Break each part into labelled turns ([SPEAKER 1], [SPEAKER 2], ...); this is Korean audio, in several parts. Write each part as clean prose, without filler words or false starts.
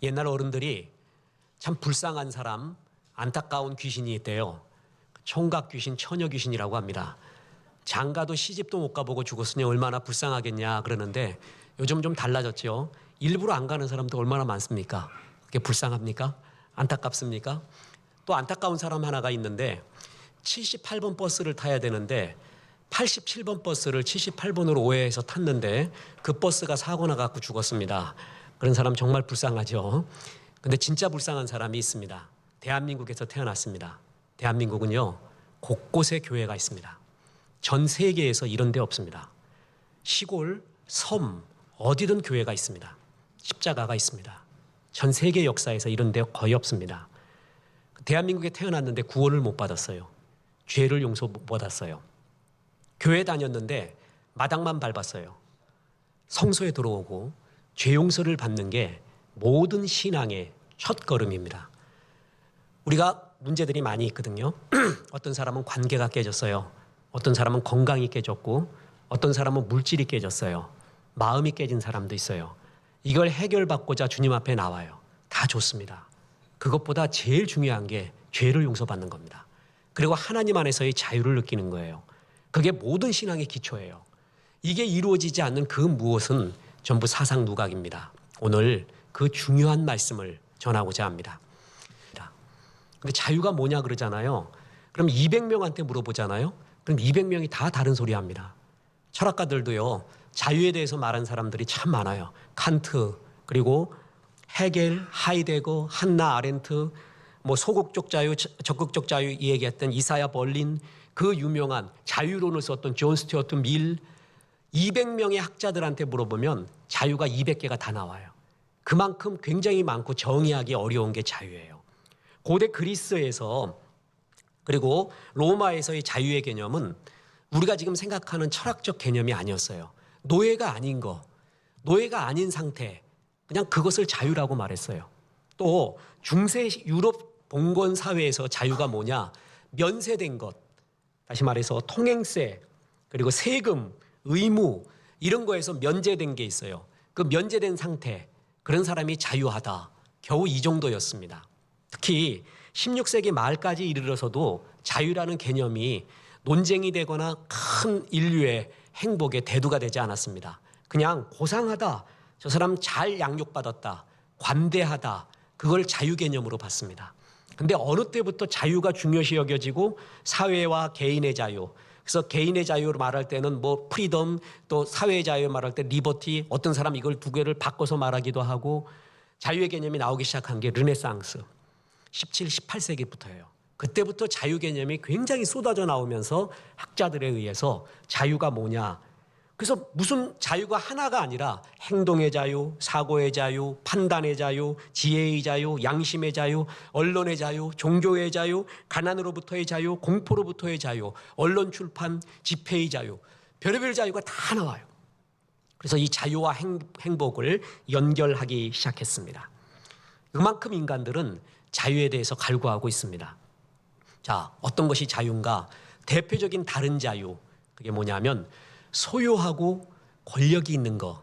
[SPEAKER 1] 옛날 어른들이 참 불쌍한 사람, 안타까운 귀신이 있대요. 총각 귀신, 처녀 귀신이라고 합니다. 장가도 시집도 못 가보고 죽었으니 얼마나 불쌍하겠냐 그러는데 요즘 좀 달라졌죠. 일부러 안 가는 사람도 얼마나 많습니까? 그게 불쌍합니까? 안타깝습니까? 또 안타까운 사람 하나가 있는데 78번 버스를 타야 되는데 87번 버스를 78번으로 오해해서 탔는데 그 버스가 사고 나갖고 죽었습니다. 그런 사람 정말 불쌍하죠. 근데 진짜 불쌍한 사람이 있습니다. 대한민국에서 태어났습니다. 대한민국은요, 곳곳에 교회가 있습니다. 전 세계에서 이런 데 없습니다. 시골, 섬, 어디든 교회가 있습니다. 십자가가 있습니다. 전 세계 역사에서 이런 데 거의 없습니다. 대한민국에 태어났는데 구원을 못 받았어요. 죄를 용서 못 받았어요. 교회 다녔는데 마당만 밟았어요. 성소에 들어오고 죄 용서를 받는 게 모든 신앙의 첫걸음입니다. 우리가 문제들이 많이 있거든요. 어떤 사람은 관계가 깨졌어요. 어떤 사람은 건강이 깨졌고 어떤 사람은 물질이 깨졌어요. 마음이 깨진 사람도 있어요. 이걸 해결받고자 주님 앞에 나와요. 다 좋습니다. 그것보다 제일 중요한 게 죄를 용서받는 겁니다. 그리고 하나님 안에서의 자유를 느끼는 거예요. 그게 모든 신앙의 기초예요. 이게 이루어지지 않는 그 무엇은 전부 사상 누각입니다. 오늘 그 중요한 말씀을 전하고자 합니다. 근데 자유가 뭐냐 그러잖아요. 그럼 200명한테 물어보잖아요. 그럼 200명이 다 다른 소리 합니다. 철학가들도요, 자유에 대해서 말한 사람들이 참 많아요. 칸트, 그리고 헤겔, 하이데거, 한나 아렌트, 뭐 소극적 자유, 적극적 자유 얘기했던 이사야 벌린, 그 유명한 자유론을 썼던 존 스튜어트 밀, 200명의 학자들한테 물어보면 자유가 200개가 다 나와요. 그만큼 굉장히 많고 정의하기 어려운 게 자유예요. 고대 그리스에서 그리고 로마에서의 자유의 개념은 우리가 지금 생각하는 철학적 개념이 아니었어요. 노예가 아닌 거, 노예가 아닌 상태, 그냥 그것을 자유라고 말했어요. 또 중세 유럽 봉건 사회에서 자유가 뭐냐? 면세된 것, 다시 말해서 통행세, 그리고 세금, 의무 이런 거에서 면제된 게 있어요. 그 면제된 상태, 그런 사람이 자유하다. 겨우 이 정도였습니다. 특히 16세기 말까지 이르러서도 자유라는 개념이 논쟁이 되거나 큰 인류의 행복의 대두가 되지 않았습니다. 그냥 고상하다, 저 사람 잘 양육받았다, 관대하다, 그걸 자유 개념으로 봤습니다. 근데 어느 때부터 자유가 중요시 여겨지고 사회와 개인의 자유, 그래서 개인의 자유를 말할 때는 뭐 프리덤, 또 사회의 자유 말할 때 리버티, 어떤 사람 이걸 두 개를 바꿔서 말하기도 하고 자유의 개념이 나오기 시작한 게 르네상스 17, 18세기부터예요. 그때부터 자유 개념이 굉장히 쏟아져 나오면서 학자들에 의해서 자유가 뭐냐, 그래서 무슨 자유가 하나가 아니라 행동의 자유, 사고의 자유, 판단의 자유, 지혜의 자유, 양심의 자유, 언론의 자유, 종교의 자유, 가난으로부터의 자유, 공포로부터의 자유, 언론 출판, 집회의 자유, 별의별 자유가 다 나와요. 그래서 이 자유와 행복을 연결하기 시작했습니다. 그만큼 인간들은 자유에 대해서 갈구하고 있습니다. 자, 어떤 것이 자유인가? 대표적인 다른 자유, 그게 뭐냐면 소유하고 권력이 있는 거,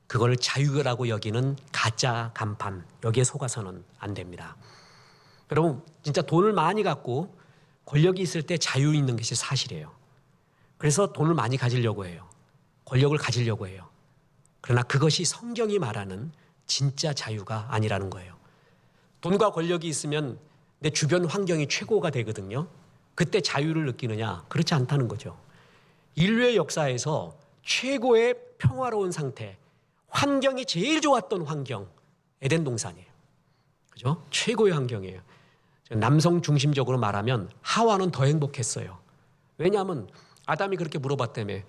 [SPEAKER 1] 그걸 자유라고 여기는 가짜 간판, 여기에 속아서는 안 됩니다. 여러분, 진짜 돈을 많이 갖고 권력이 있을 때 자유 있는 것이 사실이에요. 그래서 돈을 많이 가지려고 해요. 권력을 가지려고 해요. 그러나 그것이 성경이 말하는 진짜 자유가 아니라는 거예요. 돈과 권력이 있으면 내 주변 환경이 최고가 되거든요. 그때 자유를 느끼느냐? 그렇지 않다는 거죠. 인류의 역사에서 최고의 평화로운 상태, 환경이 제일 좋았던 환경, 에덴 동산이에요. 그죠? 최고의 환경이에요. 남성 중심적으로 말하면 하와는 더 행복했어요. 왜냐하면 아담이 그렇게 물어봤다며.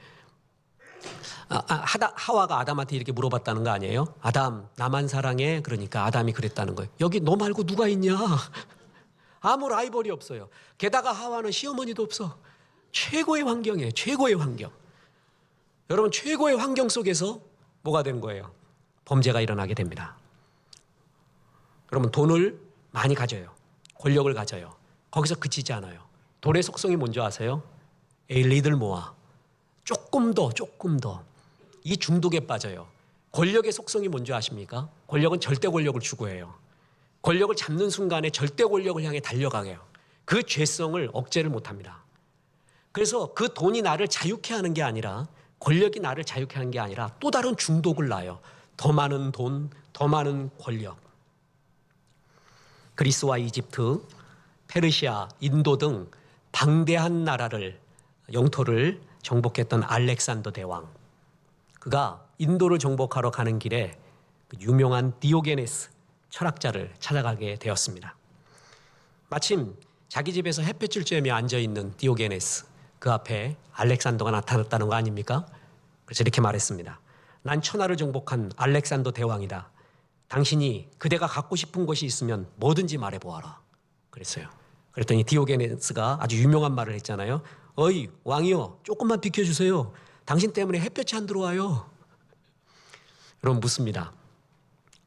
[SPEAKER 1] 하와가 아담한테 이렇게 물어봤다는 거 아니에요? 아담, 나만 사랑해? 그러니까 아담이 그랬다는 거예요. 여기 너 말고 누가 있냐? 아무 라이벌이 없어요. 게다가 하와는 시어머니도 없어. 최고의 환경이에요. 최고의 환경. 여러분, 최고의 환경 속에서 뭐가 되는 거예요? 범죄가 일어나게 됩니다. 여러분, 돈을 많이 가져요. 권력을 가져요. 거기서 그치지 않아요. 돈의 속성이 뭔지 아세요? 에일리들 모아. 조금 더. 이 중독에 빠져요. 권력의 속성이 뭔지 아십니까? 권력은 절대 권력을 추구해요. 권력을 잡는 순간에 절대 권력을 향해 달려가게요. 그 죄성을 억제를 못합니다. 그래서 그 돈이 나를 자유케 하는 게 아니라, 권력이 나를 자유케 하는 게 아니라 또 다른 중독을 낳아요. 더 많은 돈, 더 많은 권력. 그리스와 이집트, 페르시아, 인도 등 방대한 나라를, 영토를 정복했던 알렉산더 대왕. 그가 인도를 정복하러 가는 길에 그 유명한 디오게네스 철학자를 찾아가게 되었습니다. 마침 자기 집에서 햇볕을 쬐며 앉아있는 디오게네스, 그 앞에 알렉산더가 나타났다는 거 아닙니까? 그래서 이렇게 말했습니다. 난 천하를 정복한 알렉산더 대왕이다. 당신이 그대가 갖고 싶은 것이 있으면 뭐든지 말해보아라. 그랬어요. 그랬더니 디오게네스가 아주 유명한 말을 했잖아요. 어이 왕이여, 조금만 비켜주세요. 당신 때문에 햇볕이 안 들어와요. 여러분 묻습니다.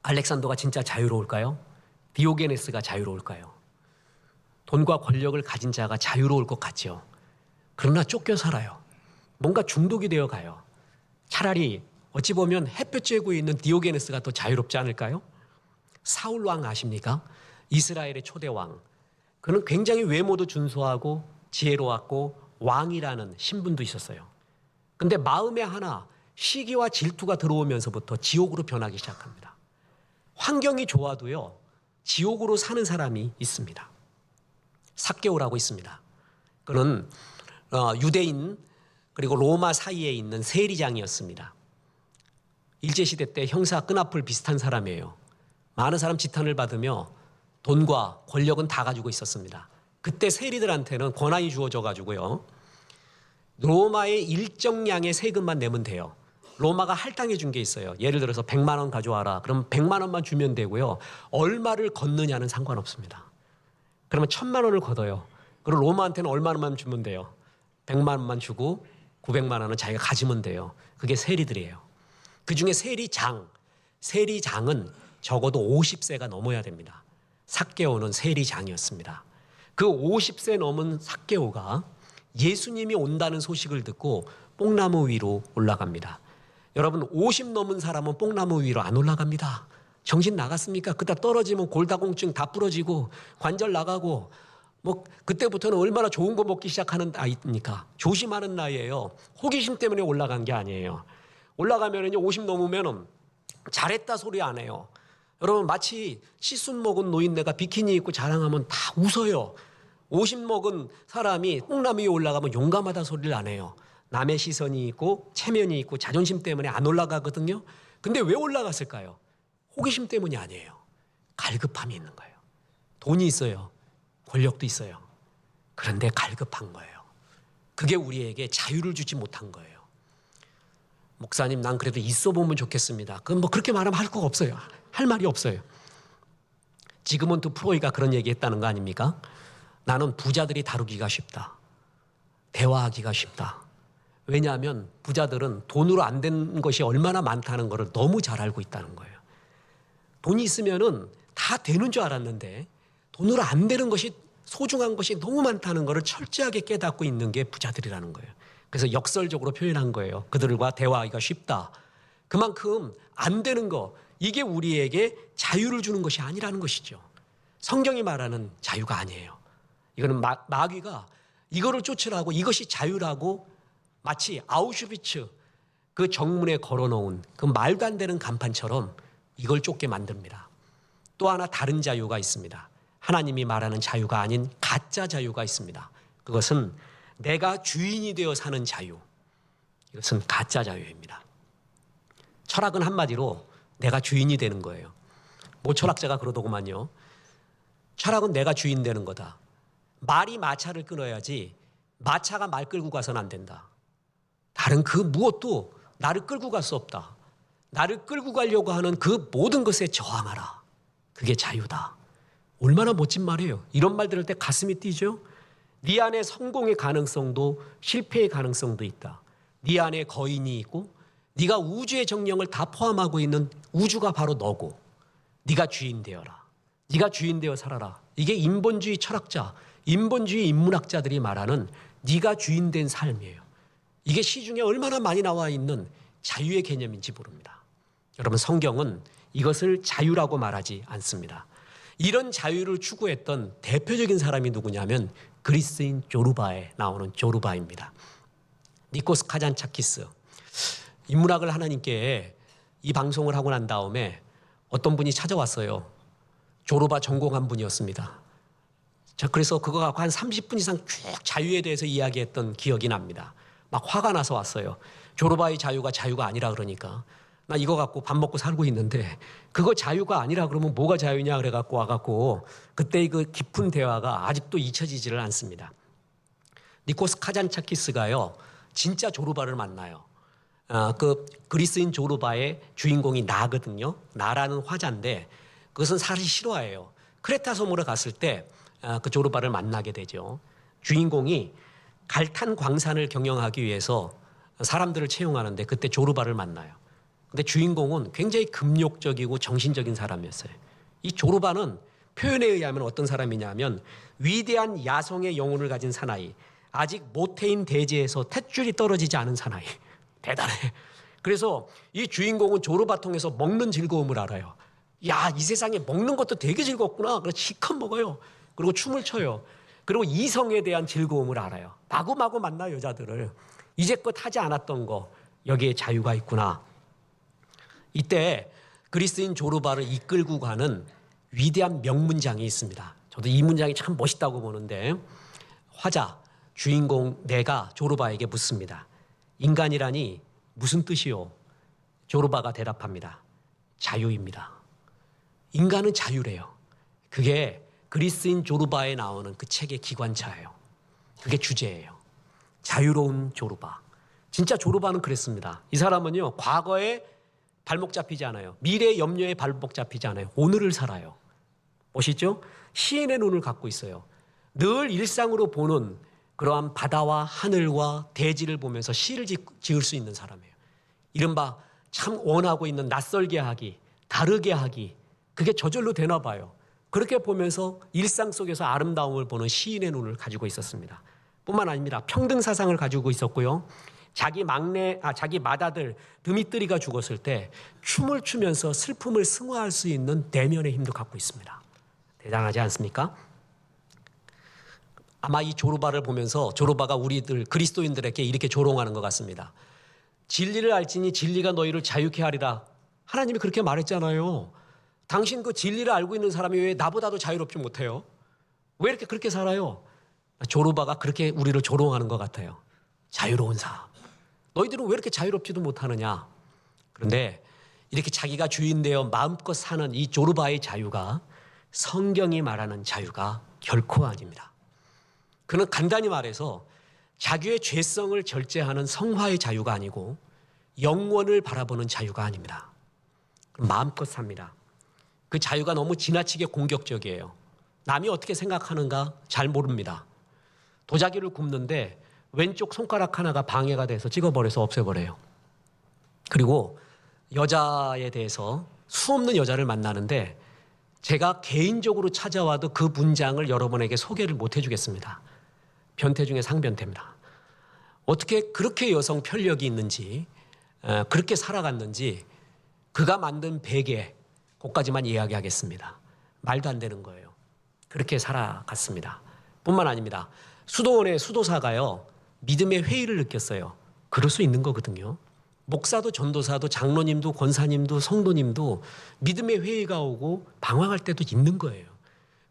[SPEAKER 1] 알렉산더가 진짜 자유로울까요? 디오게네스가 자유로울까요? 돈과 권력을 가진 자가 자유로울 것 같죠. 그러나 쫓겨 살아요. 뭔가 중독이 되어 가요. 차라리 어찌 보면 햇볕 쬐고 있는 디오게네스가 더 자유롭지 않을까요? 사울 왕 아십니까? 이스라엘의 초대 왕. 그는 굉장히 외모도 준수하고 지혜로웠고 왕이라는 신분도 있었어요. 근데 마음에 하나 시기와 질투가 들어오면서부터 지옥으로 변하기 시작합니다. 환경이 좋아도요, 지옥으로 사는 사람이 있습니다. 삭개오라고 있습니다. 그는 유대인 그리고 로마 사이에 있는 세리장이었습니다. 일제시대 때 형사 끈앞을 비슷한 사람이에요. 많은 사람 지탄을 받으며 돈과 권력은 다 가지고 있었습니다. 그때 세리들한테는 권한이 주어져 가지고요, 로마의 일정량의 세금만 내면 돼요. 로마가 할당해 준 게 있어요. 예를 들어서 100만 원 가져와라. 그럼 100만 원만 주면 되고요. 얼마를 걷느냐는 상관없습니다. 그러면 1000만 원을 걷어요. 그리고 로마한테는 얼마만 주면 돼요. 100만 원만 주고 900만 원은 자기가 가지면 돼요. 그게 세리들이에요. 그중에 세리장은 적어도 50세가 넘어야 됩니다. 삭개오는 세리장이었습니다. 그 50세 넘은 삭개오가 예수님이 온다는 소식을 듣고 뽕나무 위로 올라갑니다. 여러분 50 넘은 사람은 뽕나무 위로 안 올라갑니다. 정신 나갔습니까? 그다 떨어지면 골다공증 다 부러지고 관절 나가고 그때부터는 얼마나 좋은 거 먹기 시작하는 나이입니까? 조심하는 나이예요. 호기심 때문에 올라간 게 아니에요. 올라가면 50 넘으면 잘했다 소리 안 해요. 여러분 마치 시순 먹은 노인네가 비키니 입고 자랑하면 다 웃어요. 50 먹은 사람이 뽕나무 위에 올라가면 용감하다 소리를 안 해요. 남의 시선이 있고 체면이 있고 자존심 때문에 안 올라가거든요. 근데 왜 올라갔을까요? 호기심 때문이 아니에요. 갈급함이 있는 거예요. 돈이 있어요. 권력도 있어요. 그런데 갈급한 거예요. 그게 우리에게 자유를 주지 못한 거예요. 목사님, 난 그래도 있어 보면 좋겠습니다. 그건 그렇게 말하면 할 거 없어요. 할 말이 없어요. 지그문드 프로이가 그런 얘기했다는 거 아닙니까? 나는 부자들이 다루기가 쉽다. 대화하기가 쉽다. 왜냐하면 부자들은 돈으로 안 된 것이 얼마나 많다는 것을 너무 잘 알고 있다는 거예요. 돈이 있으면은 다 되는 줄 알았는데 돈으로 안 되는 것이, 소중한 것이 너무 많다는 것을 철저하게 깨닫고 있는 게 부자들이라는 거예요. 그래서 역설적으로 표현한 거예요. 그들과 대화하기가 쉽다. 그만큼 안 되는 거, 이게 우리에게 자유를 주는 것이 아니라는 것이죠. 성경이 말하는 자유가 아니에요. 이거는 마귀가 이거를 쫓으라고, 이것이 자유라고 마치 아우슈비츠 그 정문에 걸어놓은 그 말도 안 되는 간판처럼 이걸 쫓게 만듭니다. 또 하나 다른 자유가 있습니다. 하나님이 말하는 자유가 아닌 가짜 자유가 있습니다. 그것은 내가 주인이 되어 사는 자유. 이것은 가짜 자유입니다. 철학은 한마디로 내가 주인이 되는 거예요. 모 철학자가 그러더구만요. 철학은 내가 주인 되는 거다. 말이 마차를 끊어야지 마차가 말 끌고 가서는 안 된다. 다른 그 무엇도 나를 끌고 갈 수 없다. 나를 끌고 가려고 하는 그 모든 것에 저항하라. 그게 자유다. 얼마나 멋진 말이에요. 이런 말 들을 때 가슴이 뛰죠. 네 안에 성공의 가능성도 실패의 가능성도 있다. 네 안에 거인이 있고 네가 우주의 정령을 다 포함하고 있는 우주가 바로 너고, 네가 주인 되어라. 네가 주인 되어 살아라. 이게 인본주의 철학자, 인본주의 인문학자들이 말하는 네가 주인 된 삶이에요. 이게 시중에 얼마나 많이 나와 있는 자유의 개념인지 모릅니다. 여러분, 성경은 이것을 자유라고 말하지 않습니다. 이런 자유를 추구했던 대표적인 사람이 누구냐면 그리스인 조르바에 나오는 조르바입니다. 니코스 카잔차키스. 인문학을 하나님께 이 방송을 하고 난 다음에 어떤 분이 찾아왔어요. 조르바 전공한 분이었습니다. 자, 그래서 그거 갖고 한 30분 이상 쭉 자유에 대해서 이야기했던 기억이 납니다. 막 화가 나서 왔어요. 조르바의 자유가 아니라 그러니까. 나 이거 갖고 밥 먹고 살고 있는데 그거 자유가 아니라 그러면 뭐가 자유냐 그래갖고 와갖고 그때의 그 깊은 대화가 아직도 잊혀지지를 않습니다. 니코스 카잔차키스가요, 진짜 조르바를 만나요. 그 그리스인 조르바의 주인공이 나거든요. 나라는 화자인데 그것은 사실 실화예요. 크레타 섬으로 갔을 때 그 조르바를 만나게 되죠. 주인공이 갈탄 광산을 경영하기 위해서 사람들을 채용하는데 그때 조르바를 만나요. 근데 주인공은 굉장히 금욕적이고 정신적인 사람이었어요. 이 조르바는 표현에 의하면 어떤 사람이냐면 위대한 야성의 영혼을 가진 사나이, 아직 모태인 대지에서 탯줄이 떨어지지 않은 사나이. 대단해. 그래서 이 주인공은 조르바 통해서 먹는 즐거움을 알아요. 야, 이 세상에 먹는 것도 되게 즐겁구나. 그래서 실컷 먹어요. 그리고 춤을 춰요. 그리고 이성에 대한 즐거움을 알아요. 마구마구 만나 여자들을. 이제껏 하지 않았던 거, 여기에 자유가 있구나. 이때 그리스인 조르바를 이끌고 가는 위대한 명문장이 있습니다. 저도 이 문장이 참 멋있다고 보는데, 화자, 주인공 내가 조르바에게 묻습니다. 인간이라니 무슨 뜻이요? 조르바가 대답합니다. 자유입니다. 인간은 자유래요. 그게 그리스인 조르바에 나오는 그 책의 기관차예요. 그게 주제예요. 자유로운 조르바. 진짜 조르바는 그랬습니다. 이 사람은요, 과거에 발목 잡히지 않아요. 미래의 염려에 발목 잡히지 않아요. 오늘을 살아요. 멋있죠? 시인의 눈을 갖고 있어요. 늘 일상으로 보는 그러한 바다와 하늘과 대지를 보면서 시를 지을 수 있는 사람이에요. 이른바 참 원하고 있는 낯설게 하기, 다르게 하기, 그게 저절로 되나 봐요. 그렇게 보면서 일상 속에서 아름다움을 보는 시인의 눈을 가지고 있었습니다. 뿐만 아닙니다. 평등 사상을 가지고 있었고요. 자기 맏아들 드미뜨리가 죽었을 때 춤을 추면서 슬픔을 승화할 수 있는 내면의 힘도 갖고 있습니다. 대단하지 않습니까? 아마 이 조르바를 보면서 조르바가 우리들 그리스도인들에게 이렇게 조롱하는 것 같습니다. 진리를 알지니 진리가 너희를 자유케 하리라. 하나님이 그렇게 말했잖아요. 당신 그 진리를 알고 있는 사람이 왜 나보다도 자유롭지 못해요? 왜 이렇게 그렇게 살아요? 조르바가 그렇게 우리를 조롱하는 것 같아요. 자유로운 삶. 너희들은 왜 이렇게 자유롭지도 못하느냐? 그런데 이렇게 자기가 주인되어 마음껏 사는 이 조르바의 자유가 성경이 말하는 자유가 결코 아닙니다. 그는 간단히 말해서 자기의 죄성을 절제하는 성화의 자유가 아니고 영원을 바라보는 자유가 아닙니다. 마음껏 삽니다. 그 자유가 너무 지나치게 공격적이에요. 남이 어떻게 생각하는가 잘 모릅니다. 도자기를 굽는데 왼쪽 손가락 하나가 방해가 돼서 찍어버려서 없애버려요. 그리고 여자에 대해서 수없는 여자를 만나는데 제가 개인적으로 찾아와도 그 문장을 여러분에게 소개를 못 해주겠습니다. 변태 중에 상변태입니다. 어떻게 그렇게 여성 편력이 있는지, 그렇게 살아갔는지 그가 만든 베개, 그것까지만 이야기하겠습니다. 말도 안 되는 거예요. 그렇게 살아갔습니다. 뿐만 아닙니다. 수도원의 수도사가요, 믿음의 회의를 느꼈어요. 그럴 수 있는 거거든요. 목사도 전도사도 장로님도 권사님도 성도님도 믿음의 회의가 오고 방황할 때도 있는 거예요.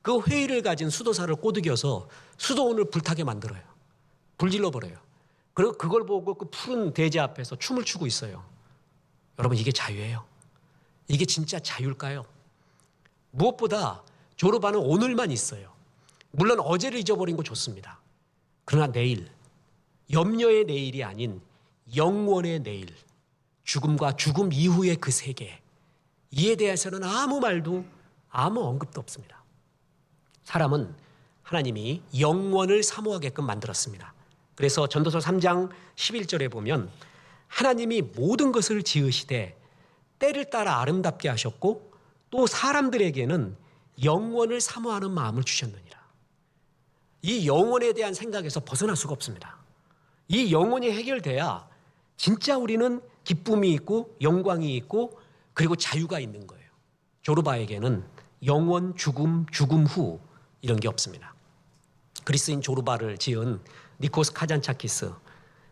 [SPEAKER 1] 그 회의를 가진 수도사를 꼬드겨서 수도원을 불타게 만들어요. 불질러버려요. 그리고 그걸 보고 그 푸른 대지 앞에서 춤을 추고 있어요. 여러분, 이게 자유예요. 이게 진짜 자유일까요? 무엇보다 조르바는 오늘만 있어요. 물론 어제를 잊어버린 거 좋습니다. 그러나 내일, 염려의 내일이 아닌 영원의 내일, 죽음과 죽음 이후의 그 세계, 이에 대해서는 아무 말도 아무 언급도 없습니다. 사람은 하나님이 영원을 사모하게끔 만들었습니다. 그래서 전도서 3장 11절에 보면 하나님이 모든 것을 지으시되 때를 따라 아름답게 하셨고 또 사람들에게는 영원을 사모하는 마음을 주셨느니라. 이 영원에 대한 생각에서 벗어날 수가 없습니다. 이 영혼이 해결돼야 진짜 우리는 기쁨이 있고 영광이 있고 그리고 자유가 있는 거예요. 조르바에게는 영원, 죽음, 죽음 후 이런 게 없습니다. 그리스인 조르바를 지은 니코스 카잔차키스,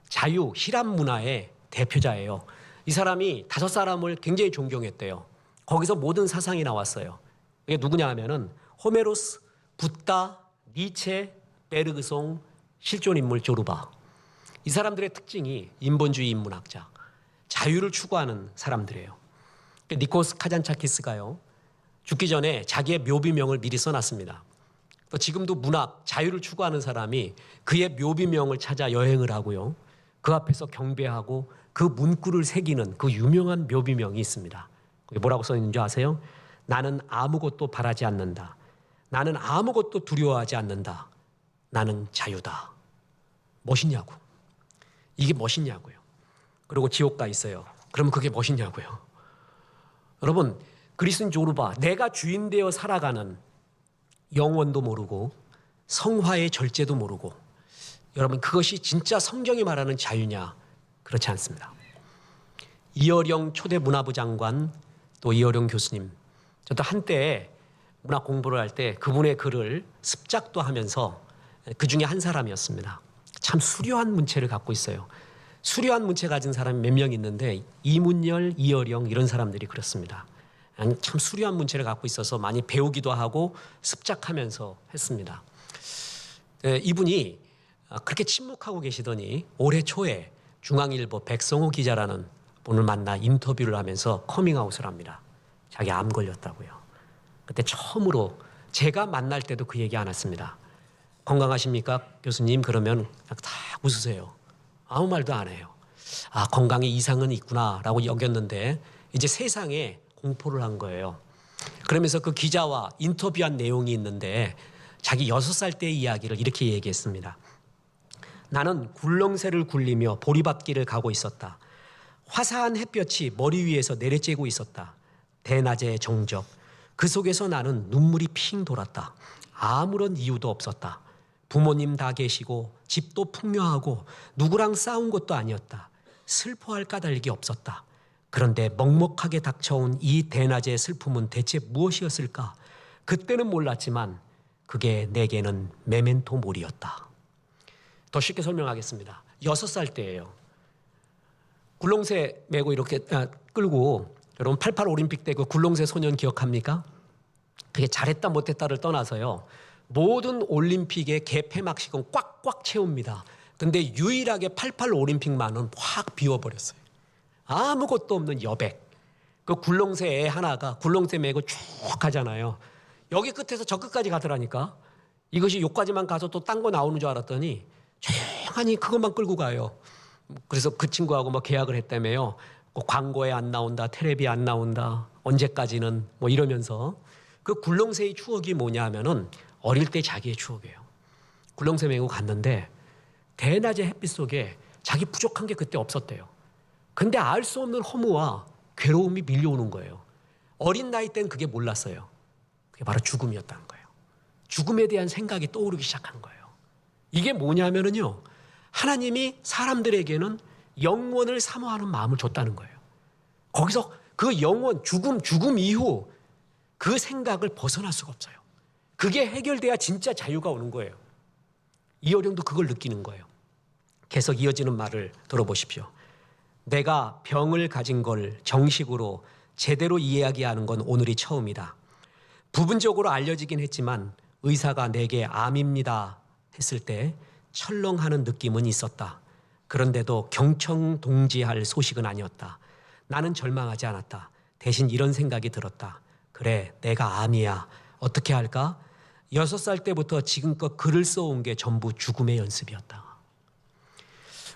[SPEAKER 1] 자유, 힐랍 문화의 대표자예요. 이 사람이 5사람을 굉장히 존경했대요. 거기서 모든 사상이 나왔어요. 이게 누구냐 하면은 호메로스, 붓다, 니체, 베르그송, 실존인물 조르바. 이 사람들의 특징이 인본주의 인문학자, 자유를 추구하는 사람들이에요. 니코스 카잔차키스가요, 죽기 전에 자기의 묘비명을 미리 써놨습니다. 또 지금도 문학, 자유를 추구하는 사람이 그의 묘비명을 찾아 여행을 하고요, 그 앞에서 경배하고 그 문구를 새기는 그 유명한 묘비명이 있습니다. 거기 뭐라고 써 있는 줄 아세요? 나는 아무것도 바라지 않는다. 나는 아무것도 두려워하지 않는다. 나는 자유다. 멋있냐고. 이게 멋있냐고요. 그리고 지옥가 있어요. 그러면 그게 멋있냐고요. 여러분, 그리스인 조르바, 내가 주인 되어 살아가는 영원도 모르고 성화의 절제도 모르고, 여러분 그것이 진짜 성경이 말하는 자유냐? 그렇지 않습니다. 이어령 초대 문화부 장관, 또 이어령 교수님, 저도 한때 문학 공부를 할 때 그분의 글을 습작도 하면서 그 중에 한 사람이었습니다. 참 수려한 문체를 갖고 있어요. 수려한 문체 가진 사람이 몇 명 있는데 이문열, 이어령 이런 사람들이 그렇습니다. 참 수려한 문체를 갖고 있어서 많이 배우기도 하고 습작하면서 했습니다. 이분이 그렇게 침묵하고 계시더니 올해 초에 중앙일보 백성호 기자라는 분을 만나 인터뷰를 하면서 커밍아웃을 합니다. 자기 암 걸렸다고요. 그때 처음으로 제가 만날 때도 그 얘기 안 했습니다. 건강하십니까 교수님? 그러면 다 웃으세요. 아무 말도 안 해요. 아, 건강에 이상은 있구나라고 여겼는데 이제 세상에 공포를 한 거예요. 그러면서 그 기자와 인터뷰한 내용이 있는데 자기 6살 때의 이야기를 이렇게 얘기했습니다. 나는 굴렁쇠를 굴리며 보리밭길을 가고 있었다. 화사한 햇볕이 머리 위에서 내려쬐고 있었다. 대낮의 정적. 그 속에서 나는 눈물이 핑 돌았다. 아무런 이유도 없었다. 부모님 다 계시고 집도 풍요하고 누구랑 싸운 것도 아니었다. 슬퍼할 까닭이 없었다. 그런데 먹먹하게 닥쳐온 이 대낮의 슬픔은 대체 무엇이었을까? 그때는 몰랐지만 그게 내게는 메멘토 몰이었다. 더 쉽게 설명하겠습니다. 6살 때예요. 굴렁쇠 메고 이렇게 끌고, 여러분 88 올림픽 때 그 굴렁쇠 소년 기억합니까? 그게 잘했다 못했다를 떠나서요, 모든 올림픽의 개폐막식은 꽉꽉 채웁니다. 근데 유일하게 88 올림픽만은 확 비워버렸어요. 아무것도 없는 여백. 그 굴렁쇠 애 하나가 굴렁쇠 메고 쭉 가잖아요. 여기 끝에서 저 끝까지 가더라니까. 이것이 여기까지만 가서 또 딴 거 나오는 줄 알았더니 조용하니 그것만 끌고 가요. 그래서 그 친구하고 뭐 계약을 했다며요. 광고에 안 나온다, 텔레비 안 나온다, 언제까지는 뭐 이러면서. 그 굴렁쇠의 추억이 뭐냐 하면은 어릴 때 자기의 추억이에요. 굴렁쇠 메고 갔는데 대낮의 햇빛 속에 자기 부족한 게 그때 없었대요. 근데 알 수 없는 허무와 괴로움이 밀려오는 거예요. 어린 나이 땐 그게 몰랐어요. 그게 바로 죽음이었다는 거예요. 죽음에 대한 생각이 떠오르기 시작한 거예요. 이게 뭐냐면은요, 하나님이 사람들에게는 영원을 사모하는 마음을 줬다는 거예요. 거기서 그 영원, 죽음 이후 그 생각을 벗어날 수가 없어요. 그게 해결돼야 진짜 자유가 오는 거예요. 이어령도 그걸 느끼는 거예요. 계속 이어지는 말을 들어보십시오. 내가 병을 가진 걸 정식으로 제대로 이야기하는 건 오늘이 처음이다. 부분적으로 알려지긴 했지만 의사가 내게 암입니다 했을 때 철렁하는 느낌은 있었다. 그런데도 경청동지할 소식은 아니었다. 나는 절망하지 않았다. 대신 이런 생각이 들었다. 그래, 내가 암이야. 어떻게 할까? 6살 때부터 지금껏 글을 써온 게 전부 죽음의 연습이었다.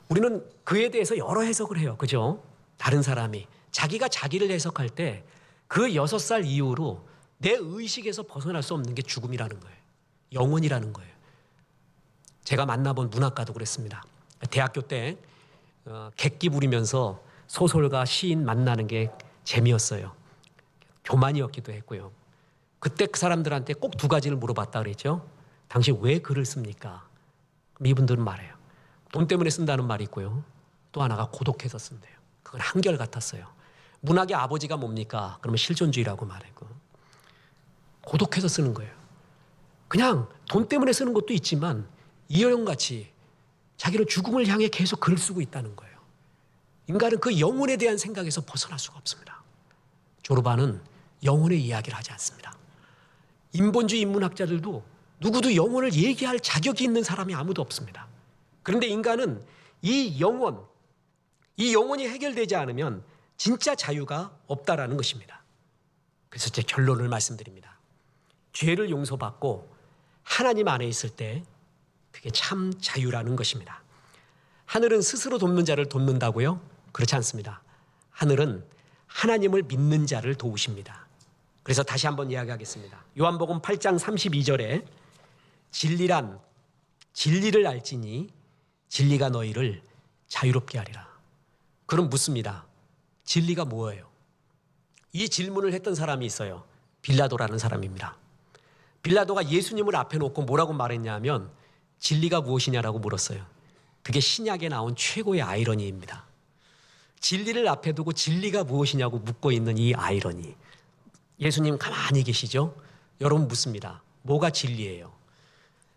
[SPEAKER 1] 우리는 그에 대해서 여러 해석을 해요. 그죠? 다른 사람이. 자기가 자기를 해석할 때 그 6살 이후로 내 의식에서 벗어날 수 없는 게 죽음이라는 거예요. 영원이라는 거예요. 제가 만나본 문학가도 그랬습니다. 대학교 때 객기 부리면서 소설가, 시인 만나는 게 재미였어요. 교만이었기도 했고요. 그때 그 사람들한테 꼭 2가지를 물어봤다 그랬죠. 당신 왜 글을 씁니까? 이분들은 말해요. 돈 때문에 쓴다는 말이 있고요. 또 하나가 고독해서 쓴대요. 그건 한결같았어요. 문학의 아버지가 뭡니까? 그러면 실존주의라고 말하고 고독해서 쓰는 거예요. 그냥 돈 때문에 쓰는 것도 있지만 이어용같이 자기는 죽음을 향해 계속 글을 쓰고 있다는 거예요. 인간은 그 영혼에 대한 생각에서 벗어날 수가 없습니다. 조르바는 영혼의 이야기를 하지 않습니다. 인본주의 인문학자들도 누구도 영혼을 얘기할 자격이 있는 사람이 아무도 없습니다. 그런데 인간은 이 영혼이 해결되지 않으면 진짜 자유가 없다라는 것입니다. 그래서 제 결론을 말씀드립니다. 죄를 용서받고 하나님 안에 있을 때 그게 참 자유라는 것입니다. 하늘은 스스로 돕는 자를 돕는다고요? 그렇지 않습니다. 하늘은 하나님을 믿는 자를 도우십니다. 그래서 다시 한번 이야기하겠습니다. 요한복음 8장 32절에 진리란 진리를 알지니 진리가 너희를 자유롭게 하리라. 그럼 묻습니다. 진리가 뭐예요? 이 질문을 했던 사람이 있어요. 빌라도라는 사람입니다. 빌라도가 예수님을 앞에 놓고 뭐라고 말했냐면 진리가 무엇이냐라고 물었어요. 그게 신약에 나온 최고의 아이러니입니다. 진리를 앞에 두고 진리가 무엇이냐고 묻고 있는 이 아이러니. 예수님 가만히 계시죠? 여러분 묻습니다. 뭐가 진리예요?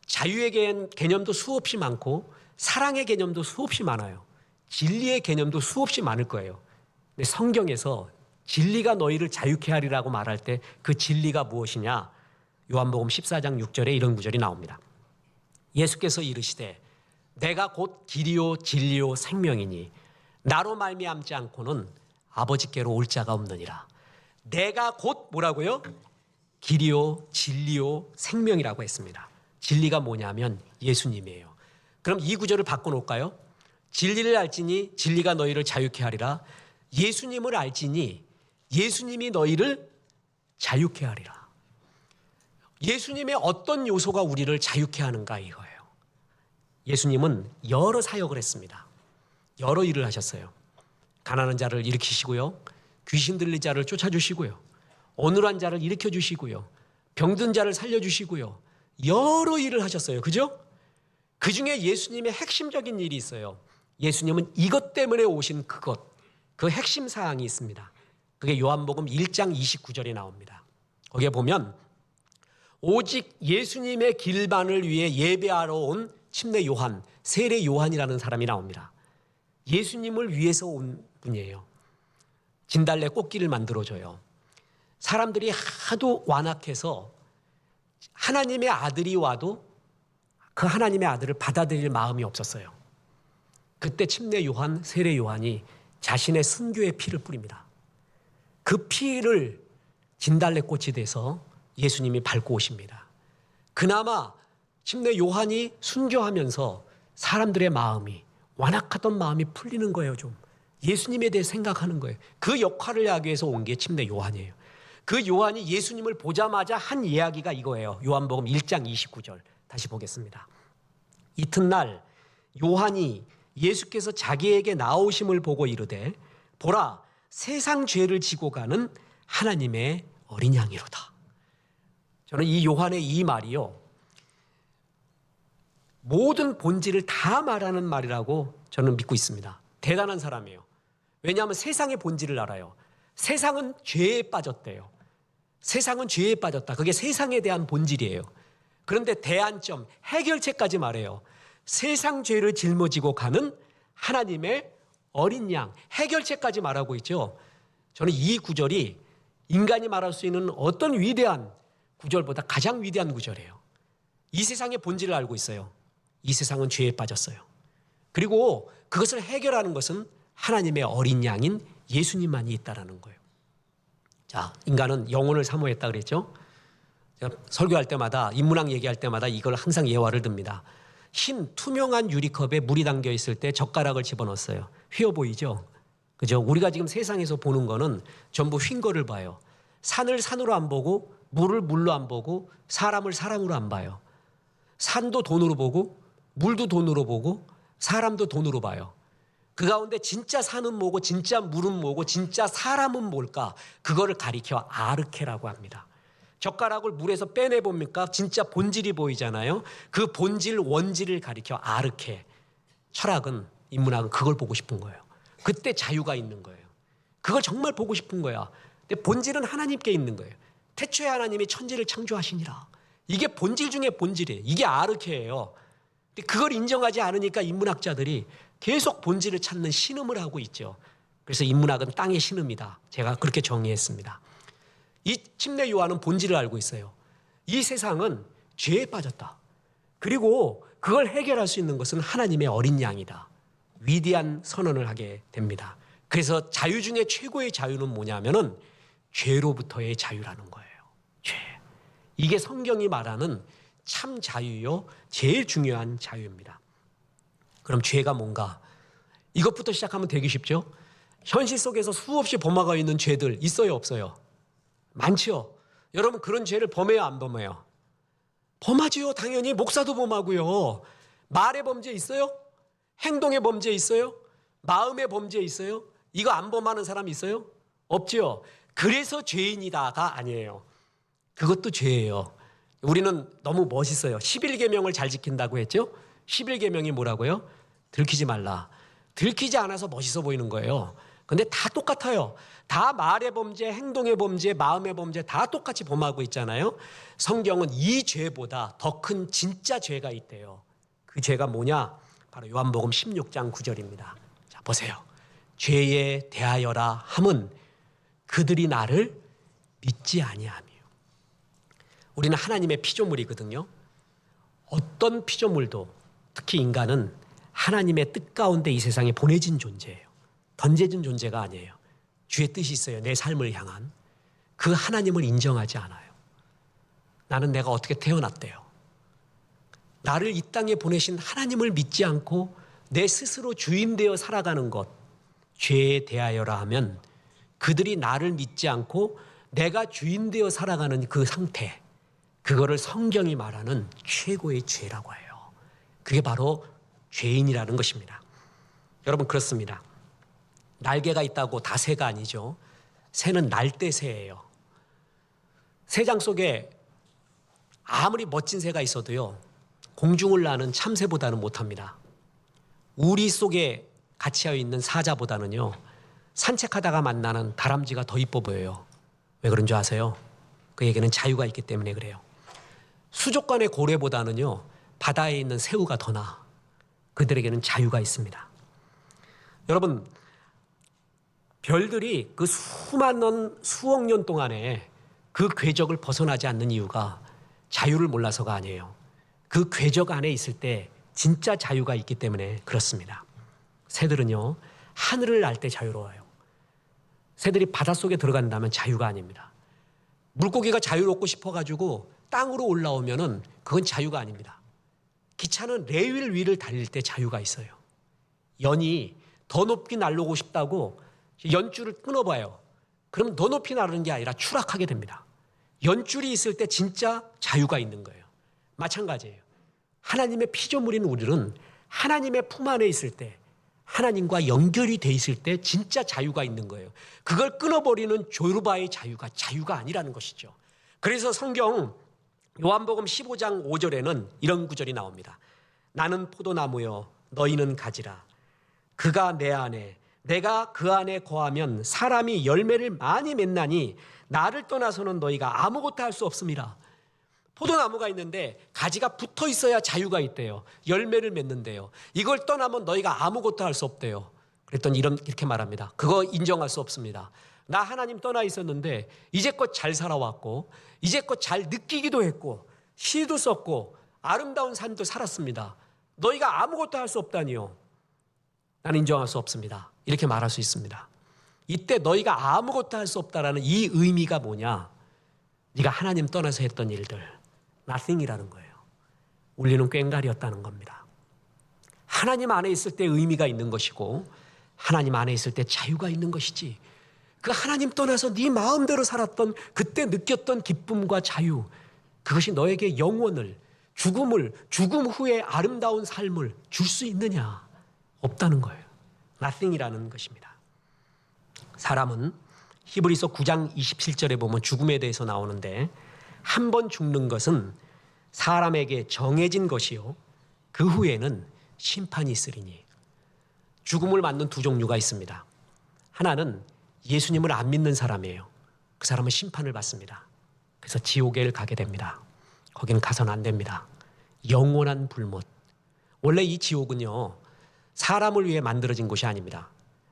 [SPEAKER 1] 자유의 개념도 수없이 많고 사랑의 개념도 수없이 많아요. 진리의 개념도 수없이 많을 거예요. 근데 성경에서 진리가 너희를 자유케 하리라고 말할 때 그 진리가 무엇이냐? 요한복음 14장 6절에 이런 구절이 나옵니다. 예수께서 이르시되 내가 곧 길이요 진리요 생명이니 나로 말미암지 않고는 아버지께로 올 자가 없느니라. 내가 곧 뭐라고요? 길이요 진리요 생명이라고 했습니다. 진리가 뭐냐면 예수님이에요. 그럼 이 구절을 바꿔놓을까요? 진리를 알지니 진리가 너희를 자유케 하리라. 예수님을 알지니 예수님이 너희를 자유케 하리라. 예수님의 어떤 요소가 우리를 자유케 하는가 이거예요. 예수님은 여러 사역을 했습니다. 여러 일을 하셨어요. 가난한 자를 일으키시고요. 귀신 들린 자를 쫓아주시고요. 어눌한 자를 일으켜주시고요. 병든 자를 살려주시고요. 여러 일을 하셨어요. 그죠? 그 중에 예수님의 핵심적인 일이 있어요. 예수님은 이것 때문에 오신 그 핵심 사항이 있습니다. 그게 요한복음 1장 29절에 나옵니다. 거기에 보면 오직 예수님의 길반을 위해 예배하러 온 침례 요한, 세례 요한이라는 사람이 나옵니다. 예수님을 위해서 온 분이에요. 진달래 꽃길을 만들어줘요. 사람들이 하도 완악해서 하나님의 아들이 와도 그 하나님의 아들을 받아들일 마음이 없었어요. 그때 침례 요한, 세례 요한이 자신의 순교의 피를 뿌립니다. 그 피를 진달래 꽃이 돼서 예수님이 밟고 오십니다. 그나마 침례 요한이 순교하면서 사람들의 마음이 완악하던 마음이 풀리는 거예요. 좀 예수님에 대해 생각하는 거예요. 그 역할을 하기 위해서 온 게 침례 요한이에요. 그 요한이 예수님을 보자마자 한 이야기가 이거예요. 요한복음 1장 29절 다시 보겠습니다. 이튿날 요한이 예수께서 자기에게 나오심을 보고 이르되 보라 세상 죄를 지고 가는 하나님의 어린 양이로다. 저는 이 요한의 이 말이요 모든 본질을 다 말하는 말이라고 저는 믿고 있습니다. 대단한 사람이에요. 왜냐하면 세상의 본질을 알아요. 세상은 죄에 빠졌대요. 세상은 죄에 빠졌다. 그게 세상에 대한 본질이에요. 그런데 대안점, 해결책까지 말해요. 세상 죄를 짊어지고 가는 하나님의 어린 양, 해결책까지 말하고 있죠. 저는 이 구절이 인간이 말할 수 있는 어떤 위대한 구절보다 가장 위대한 구절이에요. 이 세상의 본질을 알고 있어요. 이 세상은 죄에 빠졌어요. 그리고 그것을 해결하는 것은 하나님의 어린 양인 예수님만이 있다라는 거예요. 자, 인간은 영혼을 사모했다 그랬죠. 제가 설교할 때마다 인문학 얘기할 때마다 이걸 항상 예화를 듭니다. 흰 투명한 유리컵에 물이 담겨 있을 때 젓가락을 집어넣었어요. 휘어 보이죠? 그죠? 우리가 지금 세상에서 보는 거는 전부 휜 거를 봐요. 산을 산으로 안 보고 물을 물로 안 보고 사람을 사람으로 안 봐요. 산도 돈으로 보고 물도 돈으로 보고 사람도 돈으로 봐요. 그 가운데 진짜 산은 뭐고 진짜 물은 뭐고 진짜 사람은 뭘까? 그거를 가리켜 아르케라고 합니다. 젓가락을 물에서 빼내봅니까? 진짜 본질이 보이잖아요. 그 본질 원질을 가리켜 아르케. 철학은 인문학은 그걸 보고 싶은 거예요. 그때 자유가 있는 거예요. 그걸 정말 보고 싶은 거야. 근데 본질은 하나님께 있는 거예요. 태초에 하나님이 천지를 창조하시니라. 이게 본질 중에 본질이에요. 이게 아르케예요. 근데 그걸 인정하지 않으니까 인문학자들이 계속 본질을 찾는 신음을 하고 있죠. 그래서 인문학은 땅의 신음이다. 제가 그렇게 정의했습니다. 이 침례 요한은 본질을 알고 있어요. 이 세상은 죄에 빠졌다. 그리고 그걸 해결할 수 있는 것은 하나님의 어린 양이다. 위대한 선언을 하게 됩니다. 그래서 자유 중에 최고의 자유는 뭐냐면은 죄로부터의 자유라는 거예요. 죄. 이게 성경이 말하는 참 자유요, 제일 중요한 자유입니다. 그럼 죄가 뭔가? 이것부터 시작하면 되기 쉽죠? 현실 속에서 수없이 범하고 있는 죄들 있어요, 없어요? 많죠. 여러분 그런 죄를 범해요, 안 범해요? 범하지요. 당연히 목사도 범하고요. 말의 범죄 있어요? 행동의 범죄 있어요? 마음의 범죄 있어요? 이거 안 범하는 사람 있어요? 없죠. 그래서 죄인이다가 아니에요. 그것도 죄예요. 우리는 너무 멋있어요. 11계명을 잘 지킨다고 했죠? 11계명이 뭐라고요? 들키지 말라. 들키지 않아서 멋있어 보이는 거예요. 근데 다 똑같아요. 다 말의 범죄, 행동의 범죄, 마음의 범죄 다 똑같이 범하고 있잖아요. 성경은 이 죄보다 더 큰 진짜 죄가 있대요. 그 죄가 뭐냐? 바로 요한복음 16장 9절입니다. 자, 보세요. 죄에 대하여라 함은 그들이 나를 믿지 아니하며. 우리는 하나님의 피조물이거든요. 어떤 피조물도 특히 인간은 하나님의 뜻 가운데 이 세상에 보내진 존재예요. 던져진 존재가 아니에요. 주의 뜻이 있어요. 내 삶을 향한. 그 하나님을 인정하지 않아요. 나는 내가 어떻게 태어났대요. 나를 이 땅에 보내신 하나님을 믿지 않고 내 스스로 주인 되어 살아가는 것, 죄에 대하여라 하면 그들이 나를 믿지 않고 내가 주인 되어 살아가는 그 상태, 그거를 성경이 말하는 최고의 죄라고 해요. 그게 바로 죄인이라는 것입니다. 여러분 그렇습니다. 날개가 있다고 다 새가 아니죠. 새는 날대새예요. 새장 속에 아무리 멋진 새가 있어도요, 공중을 나는 참새보다는 못합니다. 우리 속에 갇혀 있는 사자보다는요, 산책하다가 만나는 다람쥐가 더 이뻐 보여요. 왜 그런 줄 아세요? 그에게는 자유가 있기 때문에 그래요. 수족관의 고래보다는요, 바다에 있는 새우가 더 나아. 그들에게는 자유가 있습니다. 여러분, 별들이 그 수많은 수억 년 동안에 그 궤적을 벗어나지 않는 이유가 자유를 몰라서가 아니에요. 그 궤적 안에 있을 때 진짜 자유가 있기 때문에 그렇습니다. 새들은요, 하늘을 날 때 자유로워요. 새들이 바닷속에 들어간다면 자유가 아닙니다. 물고기가 자유롭고 싶어가지고 땅으로 올라오면은 그건 자유가 아닙니다. 기차는 레일 위를 달릴 때 자유가 있어요. 연이 더 높이 날르고 싶다고 연줄을 끊어봐요. 그러면 더 높이 나르는 게 아니라 추락하게 됩니다. 연줄이 있을 때 진짜 자유가 있는 거예요. 마찬가지예요. 하나님의 피조물인 우리는 하나님의 품 안에 있을 때, 하나님과 연결이 돼 있을 때 진짜 자유가 있는 거예요. 그걸 끊어버리는 조르바의 자유가 아니라는 것이죠. 그래서 성경 요한복음 15장 5절에는 이런 구절이 나옵니다. 나는 포도나무여 너희는 가지라. 그가 내 안에 내가 그 안에 거하면 사람이 열매를 많이 맺나니 나를 떠나서는 너희가 아무것도 할 수 없음이라. 포도나무가 있는데 가지가 붙어 있어야 자유가 있대요. 열매를 맺는데요. 이걸 떠나면 너희가 아무것도 할 수 없대요. 그랬더니 이렇게 말합니다. 그거 인정할 수 없습니다. 나 하나님 떠나 있었는데 이제껏 잘 살아왔고 이제껏 잘 느끼기도 했고 시도 썼고 아름다운 삶도 살았습니다. 너희가 아무것도 할 수 없다니요. 나는 인정할 수 없습니다. 이렇게 말할 수 있습니다. 이때 너희가 아무것도 할 수 없다라는 이 의미가 뭐냐? 네가 하나님 떠나서 했던 일들, nothing이라는 거예요. 우리는 꽹과리였다는 겁니다. 하나님 안에 있을 때 의미가 있는 것이고 하나님 안에 있을 때 자유가 있는 것이지, 그 하나님 떠나서 네 마음대로 살았던 그때 느꼈던 기쁨과 자유, 그것이 너에게 영원을, 죽음 후에 아름다운 삶을 줄 수 있느냐? 없다는 거예요. nothing이라는 것입니다. 사람은 히브리서 9장 27절에 보면 죽음에 대해서 나오는데, 한 번 죽는 것은 사람에게 정해진 것이요 그 후에는 심판이 있으리니. 죽음을 맞는 두 종류가 있습니다. 하나는 예수님을 안 믿는 사람이에요. 그 사람은 심판을 받습니다. 그래서 지옥에 가게 됩니다. 거기는 가서는 안 됩니다. 영원한 불못. 원래 이 지옥은요, 사람을 위해 만들어진 곳이 아닙니다.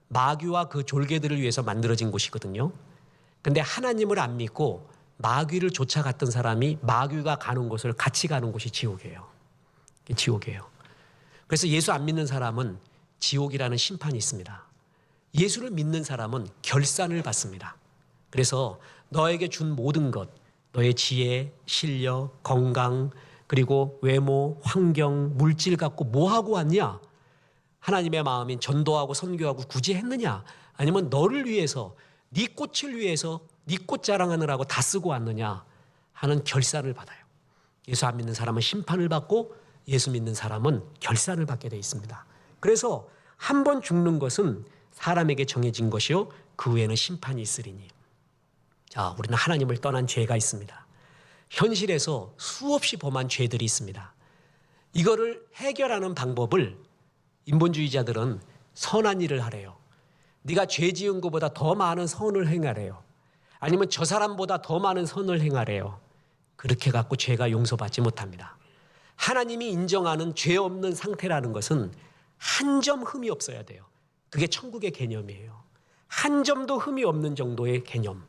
[SPEAKER 1] 마귀와 그 졸개들을 위해서 만들어진 곳이거든요. 근데 하나님을 안 믿고 마귀를 쫓아갔던 사람이 마귀가 가는 곳을 같이 가는 곳이 지옥이에요. 지옥이에요. 그래서 예수 안 믿는 사람은 지옥이라는 심판이 있습니다. 예수를 믿는 사람은 결산을 받습니다. 그래서 너에게 준 모든 것, 너의 지혜, 실력, 건강, 그리고 외모, 환경, 물질 갖고 뭐 하고 왔냐? 하나님의 마음인 전도하고 선교하고 굳이 했느냐? 아니면 너를 위해서, 네 꽃을 위해서 네 꽃 자랑하느라고 다 쓰고 왔느냐 하는 결산을 받아요. 예수 안 믿는 사람은 심판을 받고 예수 믿는 사람은 결산을 받게 되어 있습니다. 그래서 한 번 죽는 것은 사람에게 정해진 것이요 그 후에는 심판이 있으리니. 자, 우리는 하나님을 떠난 죄가 있습니다. 현실에서 수없이 범한 죄들이 있습니다. 이거를 해결하는 방법을 인본주의자들은 선한 일을 하래요. 네가 죄 지은 것보다 더 많은 선을 행하래요. 아니면 저 사람보다 더 많은 선을 행하래요. 그렇게 갖고 죄가 용서받지 못합니다. 하나님이 인정하는 죄 없는 상태라는 것은 한 점 흠이 없어야 돼요. 그게 천국의 개념이에요. 한 점도 흠이 없는 정도의 개념.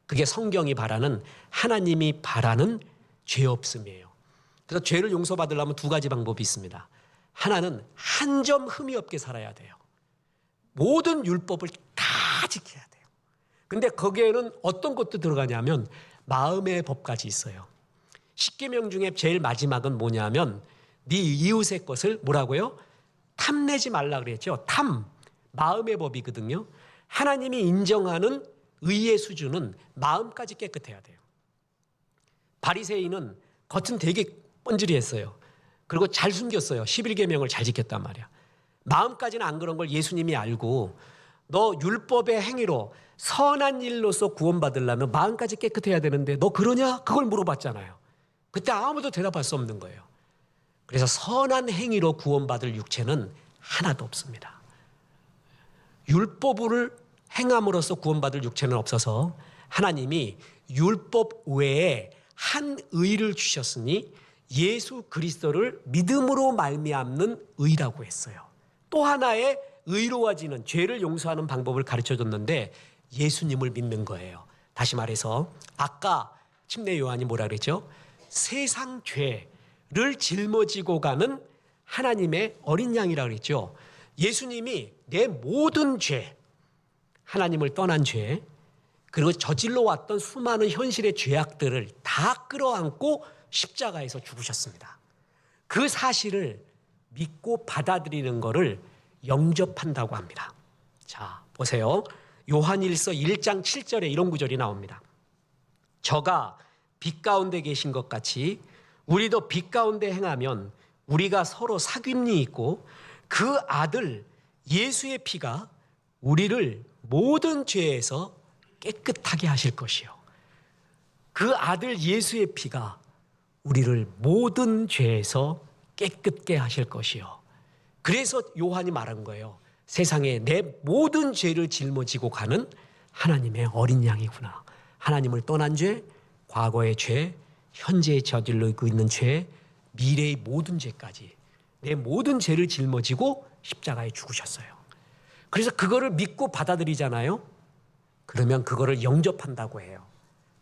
[SPEAKER 1] 그게 성경이 바라는, 하나님이 바라는 죄 없음이에요. 그래서 죄를 용서받으려면 두 가지 방법이 있습니다. 하나는 한 점 흠이 없게 살아야 돼요. 모든 율법을 다 지켜야 돼요. 근데 거기에는 어떤 것도 들어가냐면 마음의 법까지 있어요. 십계명 중에 제일 마지막은 뭐냐면 네 이웃의 것을 뭐라고요? 탐내지 말라 그랬죠. 탐, 마음의 법이거든요. 하나님이 인정하는 의의 수준은 마음까지 깨끗해야 돼요. 바리새인은 겉은 되게 뻔질이했어요. 그리고 잘 숨겼어요. 11계명을 잘 지켰단 말이야. 마음까지는 안 그런 걸 예수님이 알고 너 율법의 행위로 선한 일로서 구원받으려면 마음까지 깨끗해야 되는데 너 그러냐? 그걸 물어봤잖아요. 그때 아무도 대답할 수 없는 거예요. 그래서 선한 행위로 구원받을 육체는 하나도 없습니다. 율법을 행함으로써 구원받을 육체는 없어서 하나님이 율법 외에 한 의를 주셨으니 예수 그리스도를 믿음으로 말미암는 의라고 했어요. 또 하나의 의로워지는, 죄를 용서하는 방법을 가르쳐줬는데 예수님을 믿는 거예요. 다시 말해서 아까 침례 요한이 뭐라 그랬죠? 세상 죄를 짊어지고 가는 하나님의 어린 양이라고 그랬죠. 예수님이 내 모든 죄, 하나님을 떠난 죄, 그리고 저질러 왔던 수많은 현실의 죄악들을 다 끌어안고 십자가에서 죽으셨습니다. 그 사실을 믿고 받아들이는 것을 영접한다고 합니다. 자, 보세요. 요한일서 1장 7절에 이런 구절이 나옵니다. 저가 빛 가운데 계신 것 같이 우리도 빛 가운데 행하면 우리가 서로 사귐이 있고 그 아들 예수의 피가 우리를 모든 죄에서 깨끗하게 하실 것이요. 그 아들 예수의 피가 우리를 모든 죄에서 깨끗게 하실 것이요. 그래서 요한이 말한 거예요. 세상에 내 모든 죄를 짊어지고 가는 하나님의 어린 양이구나. 하나님을 떠난 죄, 과거의 죄, 현재에 저지르고 있는 죄, 미래의 모든 죄까지 내 모든 죄를 짊어지고 십자가에 죽으셨어요. 그래서 그거를 믿고 받아들이잖아요. 그러면 그거를 영접한다고 해요.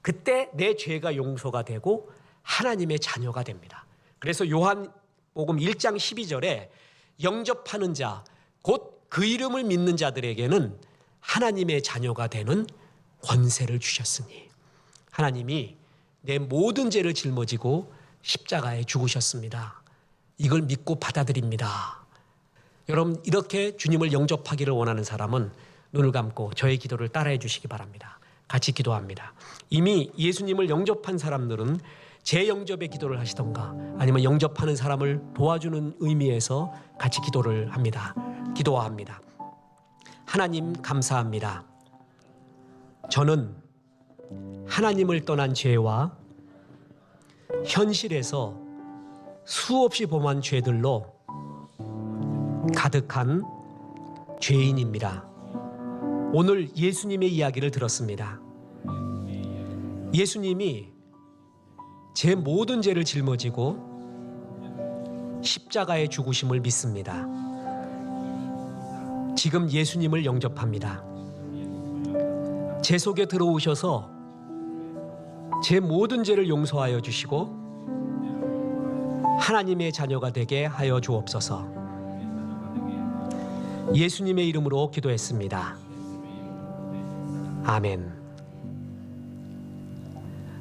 [SPEAKER 1] 그때 내 죄가 용서가 되고 하나님의 자녀가 됩니다. 그래서 요한복음 1장 12절에 영접하는 자, 곧 그 이름을 믿는 자들에게는 하나님의 자녀가 되는 권세를 주셨으니 하나님이 내 모든 죄를 짊어지고 십자가에 죽으셨습니다. 이걸 믿고 받아들입니다. 여러분, 이렇게 주님을 영접하기를 원하는 사람은 눈을 감고 저의 기도를 따라해 주시기 바랍니다. 같이 기도합니다. 이미 예수님을 영접한 사람들은 재영접의 기도를 하시던가 아니면 영접하는 사람을 도와주는 의미에서 같이 기도를 합니다. 기도합니다. 하나님 감사합니다. 저는 하나님을 떠난 죄와 현실에서 수없이 범한 죄들로 가득한 죄인입니다. 오늘 예수님의 이야기를 들었습니다. 예수님이 제 모든 죄를 짊어지고 십자가에 죽으심을 믿습니다. 지금 예수님을 영접합니다. 제 속에 들어오셔서 제 모든 죄를 용서하여 주시고 하나님의 자녀가 되게 하여 주옵소서. 예수님의 이름으로 기도했습니다. 아멘.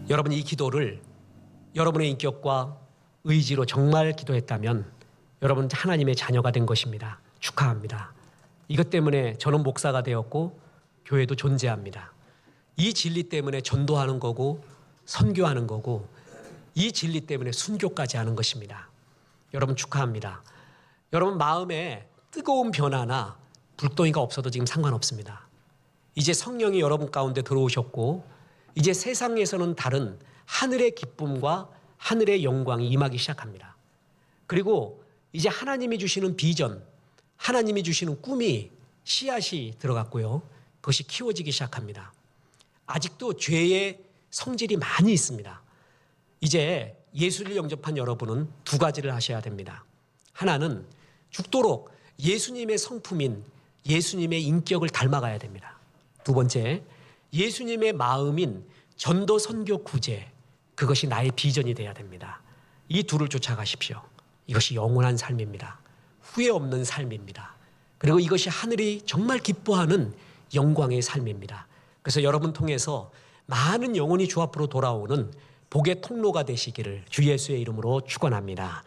[SPEAKER 1] 여러분, 이 기도를 여러분의 인격과 의지로 정말 기도했다면 여러분 하나님의 자녀가 된 것입니다. 축하합니다. 이것 때문에 저는 목사가 되었고 교회도 존재합니다. 이 진리 때문에 전도하는 거고 선교하는 거고 이 진리 때문에 순교까지 하는 것입니다. 여러분 축하합니다. 여러분 마음에 뜨거운 변화나 불덩이가 없어도 지금 상관없습니다. 이제 성령이 여러분 가운데 들어오셨고 이제 세상에서는 다른 하늘의 기쁨과 하늘의 영광이 임하기 시작합니다. 그리고 이제 하나님이 주시는 비전, 하나님이 주시는 꿈이 씨앗이 들어갔고요. 그것이 키워지기 시작합니다. 아직도 죄의 성질이 많이 있습니다. 이제 예수를 영접한 여러분은 두 가지를 하셔야 됩니다. 하나는 죽도록 예수님의 성품인 예수님의 인격을 닮아가야 됩니다. 두 번째, 예수님의 마음인 전도 선교 구제, 그것이 나의 비전이 되어야 됩니다. 이 둘을 쫓아가십시오. 이것이 영원한 삶입니다. 후회 없는 삶입니다. 그리고 이것이 하늘이 정말 기뻐하는 영광의 삶입니다. 그래서 여러분 통해서 많은 영혼이 주 앞으로 돌아오는 복의 통로가 되시기를 주 예수의 이름으로 축원합니다.